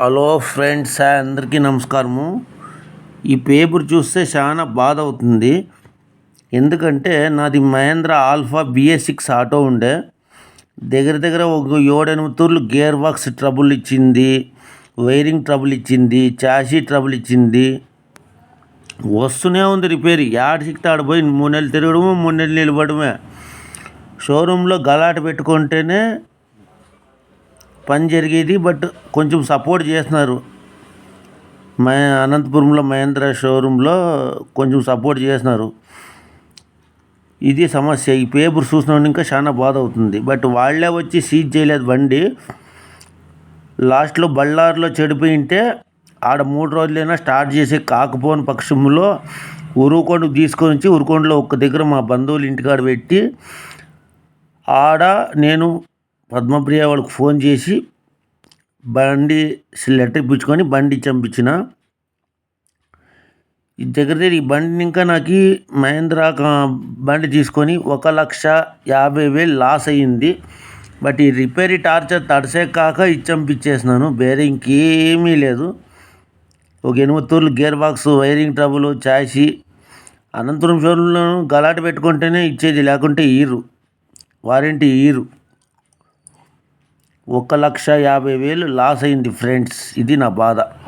Hello friends, అందరికీ నమస్కారము. ఈ పేపర్ చూస్తే చాలా బాధ అవుతుంది. ఎందుకంటే నాది మహేంద్ర ఆల్ఫా BS6 ఆటో ఉండే. దగ్గర ఒక 7-8 తూర్లు గేర్ బాక్స్ ట్రబుల్ ఇచ్చింది, వైరింగ్ ట్రబుల్ ఇచ్చింది, చాసీ ట్రబుల్ ఇచ్చింది. వస్తూనే ఉంది రిపేర్. యాడ్ ఆడిపోయి 3 నెలలు తిరగడము, 3 నెలలు నిలబడమే. షోరూంలో గలాట పెట్టుకుంటేనే పని జరిగేది. బట్ కొంచెం సపోర్ట్ చేస్తున్నారు. అనంతపురంలో మహేంద్ర షోరూంలో కొంచెం సపోర్ట్ చేస్తున్నారు. ఇది సమస్య. ఈ పేపర్ చూసినప్పుడు ఇంకా చాలా బాధ అవుతుంది. బట్ వాళ్ళే వచ్చి సీజ్ చేయలేదు బండి. లాస్ట్లో బళ్ళారులో చెడిపోయింటే ఆడ 3 రోజులైనా స్టార్ట్ చేసి కాకపోని పక్షంలో ఉరుకొండకు తీసుకొని వచ్చి ఉరుకొండలో ఒక్క దగ్గర మా బంధువులు ఇంటికాడ పెట్టి ఆడ నేను పద్మప్రియ వాళ్ళకి ఫోన్ చేసి బండి లెటర్ ఇప్పించుకొని బండి చంపించిన. ఈ బండిని ఇంకా నాకు మహేంద్ర బండి తీసుకొని 1,50,000 లాస్ అయ్యింది. బట్ ఈ రిపేర్ టార్చర్ తడిసే కాక చంపించేసినాను. వేరే ఇంకేమీ లేదు. ఒక 8 తూర్లు gear box, wiring trouble, chassis. Anantapuram షోరూంలో గలాట పెట్టుకుంటేనే ఇచ్చేది, లేకుంటే ఈరు, వారంటీ ఈరు. 1,50,000 లాస్ అయింది ఫ్రెండ్స్. ఇది నా బాధ.